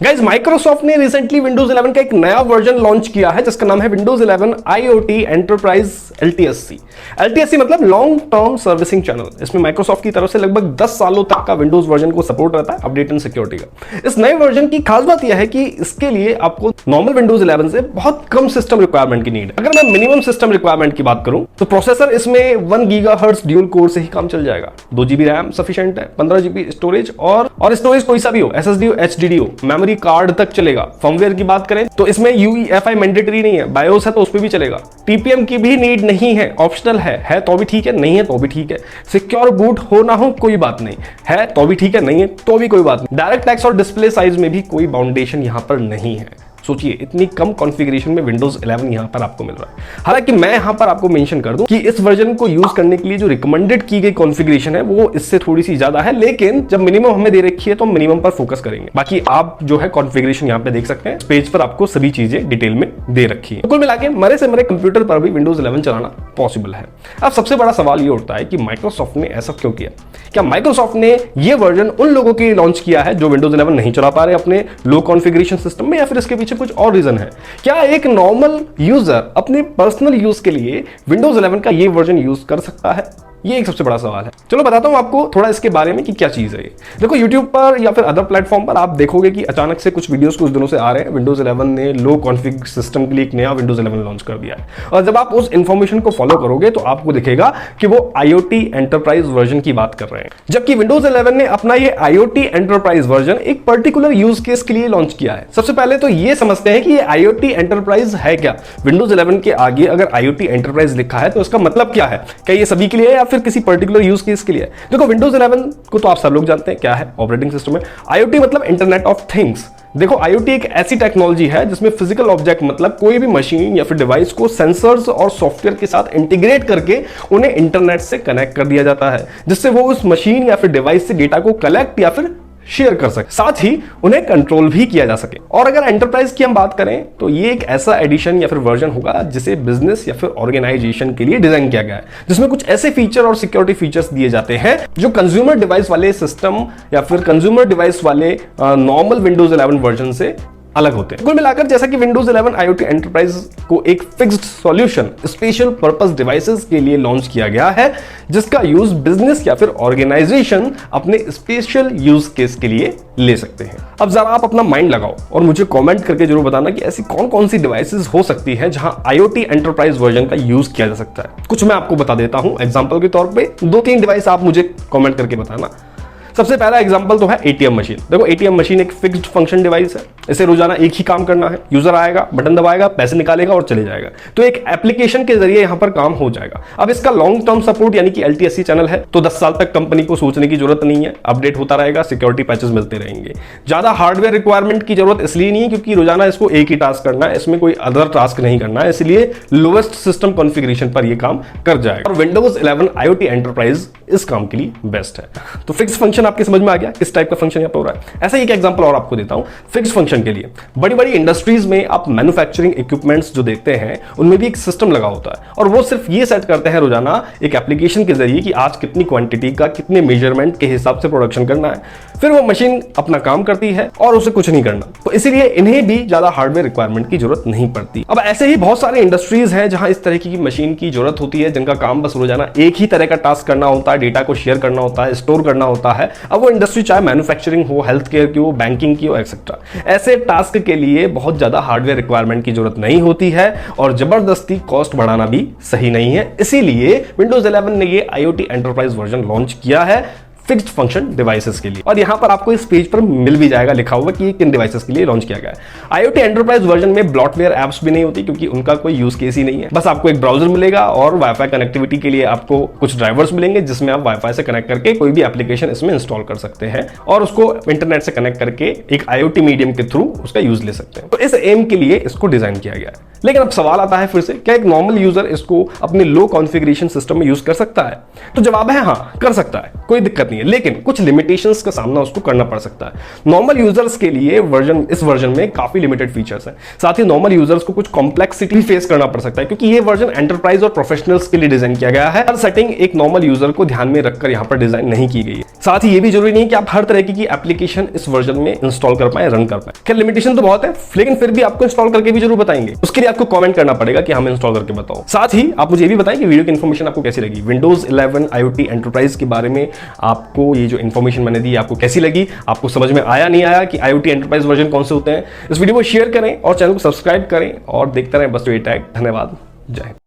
Guys Microsoft ने recently Windows 11 का एक नया वर्जन लॉन्च किया है जिसका नाम है Windows 11 IoT enterprise LTSC। LTSC मतलब लॉन्ग टर्म सर्विसिंग चैनल। इसमें माइक्रोसॉफ्ट की तरफ से लगभग 10 सालों तक का विंडोज वर्जन को सपोर्ट रहता है अपडेट एंड सिक्योरिटी का। इस नए वर्जन की खास बात यह है कि इसके लिए आपको नॉर्मल विंडोज 11 से बहुत कम सिस्टम रिक्वायरमेंट की नीड है। अगर मैं मिनिमम सिस्टम रिक्वायरमेंट की बात करूं तो प्रोसेसर इसमें 1 GHz ड्यूल कोर से ही काम चल जाएगा। 2 GB रैम सफिशिएंट है, 15 GB स्टोरेज और स्टोरेज कोई सा भी हो, SSD हो, HDD हो, मेमोरी कार्ड तक चलेगा। फर्मवेयर की बात करें तो इसमें UEFI मैंडेटरी नहीं है, बायोस है तो उस पर भी चलेगा। TPM की भी नीड नहीं है, ऑप्शनल है तो भी ठीक है, नहीं है तो भी ठीक है। सिक्योर बूट हो ना हो कोई बात नहीं, है तो भी ठीक है, नहीं है तो भी कोई बात नहीं। डायरेक्ट एक्स और डिस्प्ले साइज में भी कोई बाउंडेशन यहां पर नहीं है। सोचिए इतनी कम कॉन्फ़िगरेशन में विंडोज 11 यहां पर आपको मिल रहा है। हालांकि मैं यहां पर आपको मेंशन कर दूं कि इस वर्जन को यूज करने के लिए जो रिकमेंडेड की गई कॉन्फ़िगरेशन है वो इससे थोड़ी सी ज्यादा है, लेकिन जब मिनिमम हमें दे रखी है तो मिनिमम पर फोकस करेंगे। बाकी आप जो है कॉन्फ़िगरेशन यहां पे देख सकते हैं, पेज पर आपको सभी चीजें डिटेल में दे रखी है। कुल मिला के मरे से मरे कंप्यूटर पर भी विंडोज 11 चलाना पॉसिबल है। अब सबसे बड़ा सवाल ये उठता है कि माइक्रोसॉफ्ट ने ऐसा क्यों किया? क्या माइक्रोसॉफ्ट ने यह वर्जन उन लोगों के लिए लॉन्च किया है जो विंडोज 11 नहीं चला पा रहे अपने लो कॉन्फ़िगरेशन सिस्टम में, या फिर इसके पीछे कुछ और रीजन है? क्या एक नॉर्मल यूजर अपने पर्सनल यूज के लिए विंडोज 11 का ये वर्जन यूज कर सकता है? ये एक सबसे बड़ा सवाल है। चलो बताता हूं आपको थोड़ा इसके बारे में कि क्या चीज है ये। देखो YouTube पर या फिर अदर प्लेटफॉर्म पर आप देखोगे कि अचानक से कुछ वीडियोस कुछ दिनों से आ रहे हैं, विंडोज 11 ने लो कॉन्फ़िग सिस्टम के लिए एक नया विंडोज 11 लॉन्च कर दिया है। और जब आप उस इंफॉर्मेशन को फॉलो करोगे तो आपको दिखेगा कि वो IoT एंटरप्राइज वर्जन की बात कर रहे हैं, जबकि विंडोज 11 ने अपना ये IoT एंटरप्राइज वर्जन एक पर्टिकुलर यूज केस के लिए लॉन्च किया है। सबसे पहले तो ये समझते हैं कि ये IoT एंटरप्राइज है क्या। विंडोज 11 के आगे अगर IoT एंटरप्राइज लिखा है तो इसका मतलब क्या है? क्या ये सभी के लिए है या फिर किसी पर्टिकुलर यूज केस के लिए? देखो विंडोज 11 को तो आप सब लोग जानते हैं क्या है, ऑपरेटिंग सिस्टम है। IoT मतलब इंटरनेट ऑफ थिंग्स। देखो IoT एक ऐसी टेक्नोलॉजी है जिसमें फिजिकल ऑब्जेक्ट मतलब कोई भी मशीन या फिर डिवाइस को सेंसर्स और सॉफ्टवेयर के साथ इंटीग्रेट करके उन्हें इंटरनेट से कनेक्ट कर दिया जाता है, जिससे वो उस मशीन या फिर डिवाइस से डेटा को कलेक्ट या फिर शेयर कर सके, साथ ही उन्हें कंट्रोल भी किया जा सके। और अगर एंटरप्राइज की हम बात करें तो ये एक ऐसा एडिशन या फिर वर्जन होगा जिसे बिजनेस या फिर ऑर्गेनाइजेशन के लिए डिजाइन किया गया है, जिसमें कुछ ऐसे फीचर और सिक्योरिटी फीचर्स दिए जाते हैं जो कंज्यूमर डिवाइस वाले सिस्टम या फिर कंज्यूमर डिवाइस वाले नॉर्मल विंडोज 11 वर्जन से अलग होते हैं। कुल मिलाकर जैसा कि विंडोज 11 IoT एंटरप्राइज को एक fixed solution special purpose devices के लिए लॉन्च किया गया है, जिसका यूज बिजनेस या फिर ऑर्गेनाइजेशन अपने स्पेशल यूज केस के लिए ले सकते हैं। अब जरा आप अपना माइंड लगाओ और मुझे कमेंट करके जरूर बताना कि ऐसी कौन कौन सी डिवाइसेस हो सकती है जहां IoT एंटरप्राइज वर्जन का यूज किया जा सकता है। कुछ मैं आपको बता देता हूं एग्जांपल के तौर पे, 2-3 डिवाइस आप मुझे कमेंट करके बताना। सबसे पहला एग्जांपल तो है ATM मशीन। देखो ATM मशीन एक फिक्स्ड फंक्शन डिवाइस है, इसे रोजाना एक ही काम करना है। यूजर आएगा, बटन दबाएगा, पैसे निकालेगा और चले जाएगा। तो एक एप्लीकेशन के जरिए यहां पर काम हो जाएगा। अब इसका लॉन्ग टर्म सपोर्ट यानी कि LTSC चैनल है, तो 10 साल तक कंपनी को सोचने की जरूरत नहीं है, अपडेट होता रहेगा, सिक्योरिटी पैचेस मिलते रहेंगे। ज्यादा हार्डवेयर रिक्वायरमेंट की जरूरत इसलिए नहीं है क्योंकि रोजाना इसको एक ही टास्क करना है, इसमें कोई अदर टास्क नहीं करना है, इसलिए लोएस्ट सिस्टम कॉन्फ़िगरेशन पर यह काम कर जाएगा। और विंडोज 11 IoT एंटरप्राइज इस काम के लिए बेस्ट है। तो फिक्स फंक्शन आपके समझ में आ गया किस टाइप का फंक्शन यहां पर हो रहा है। ऐसा ही एक एग्जांपल और आपको देता हूं फिक्स फंक्शन के लिए। बड़ी बड़ी इंडस्ट्रीज में आप मैन्युफैक्चरिंग इक्विपमेंट्स जो देखते हैं उनमें भी एक सिस्टम लगा होता है, और वो सिर्फ ये सेट करते हैं रोजाना एक एप्लीकेशन के जरिए कि आज कितनी क्वांटिटी का कितने मेजरमेंट के हिसाब से प्रोडक्शन करना है। फिर वो मशीन अपना काम करती है और उसे कुछ नहीं करना, तो इसीलिए इन्हें भी ज्यादा हार्डवेयर रिक्वायरमेंट की जरूरत नहीं पड़ती। अब ऐसे ही बहुत सारे इंडस्ट्रीज हैं जहां इस तरह की मशीन की जरूरत होती है, जिनका काम बस रोजाना एक ही तरह का टास्क करना होता है, डेटा को शेयर करना होता है, स्टोर करना होता है। अब वो इंडस्ट्री चाहे मैन्युफैक्चरिंग हो, हेल्थ केयर की हो, बैंकिंग की हो, एक्सेट्रा, ऐसे टास्क के लिए बहुत ज्यादा हार्डवेयर रिक्वायरमेंट की जरूरत नहीं होती है, और जबरदस्ती कॉस्ट बढ़ाना भी सही नहीं है। इसीलिए विंडोज 11 ने ये IoT एंटरप्राइज वर्जन लॉन्च किया है फिक्स्ड फंक्शन डिवाइसेस के लिए। और यहां पर आपको इस पेज पर मिल भी जाएगा लिखा हुआ कि ये किन डिवाइसेस के लिए लॉन्च किया गया है। IoT एंटरप्राइज वर्जन में ब्लॉटवेयर एप्स भी नहीं होती क्योंकि उनका कोई यूज केस ही नहीं है। बस आपको एक ब्राउजर मिलेगा और वाईफाई कनेक्टिविटी के लिए आपको कुछ ड्राइवर्स मिलेंगे, जिसमें आप वाईफाई से कनेक्ट करके कोई भी एप्लीकेशन इसमें इंस्टॉल कर सकते हैं और उसको इंटरनेट से कनेक्ट करके एक IoT मीडियम के थ्रू उसका यूज ले सकते हैं। तो इस एम के लिए इसको डिजाइन किया गया है। लेकिन अब सवाल आता है फिर से, क्या एक नॉर्मल यूजर इसको अपने लो कॉन्फ़िगरेशन सिस्टम में यूज कर सकता है? तो जवाब है हाँ, कर सकता है, कोई दिक्कत नहीं है, लेकिन कुछ लिमिटेशंस का सामना उसको करना पड़ सकता है। नॉर्मल यूजर्स के लिए इस वर्जन में काफी लिमिटेड फीचर्स हैं। साथ ही नॉर्मल यूजर्स को कुछ कॉम्प्लेक्सिटी फेस करना पड़ सकता है, क्योंकि ये वर्जन एंटरप्राइज और प्रोफेशनल्स के लिए डिजाइन किया गया है। हर सेटिंग एक नॉर्मल यूजर को ध्यान में रखकर यहां पर डिजाइन नहीं की गई है। साथ ही ये भी जरूरी नहीं है कि आप हर तरह की एप्लीकेशन इस वर्जन में इंस्टॉल कर पाए, रन कर पाए। खैर लिमिटेशन तो बहुत है, लेकिन फिर भी आपको इंस्टॉल करके भी जरूर बताएंगे। उसके लिए आपको कमेंट करना पड़ेगा कि हमें इंस्टॉल करके बताओ। साथ ही आप मुझे ये भी बताएं कि वीडियो की इन्फॉर्मेशन आपको कैसी लगी, विंडोज 11 IoT एंटरप्राइज के बारे में आपको ये जो इन्फॉर्मेशन मैंने दी आपको कैसी लगी, आपको समझ में आया नहीं आया कि IoT एंटरप्राइज वर्जन कौन से होते हैं। इस वीडियो को शेयर करें और चैनल को सब्सक्राइब करें और देखते रहें बस टू ए टैग। धन्यवाद, जय हिंद।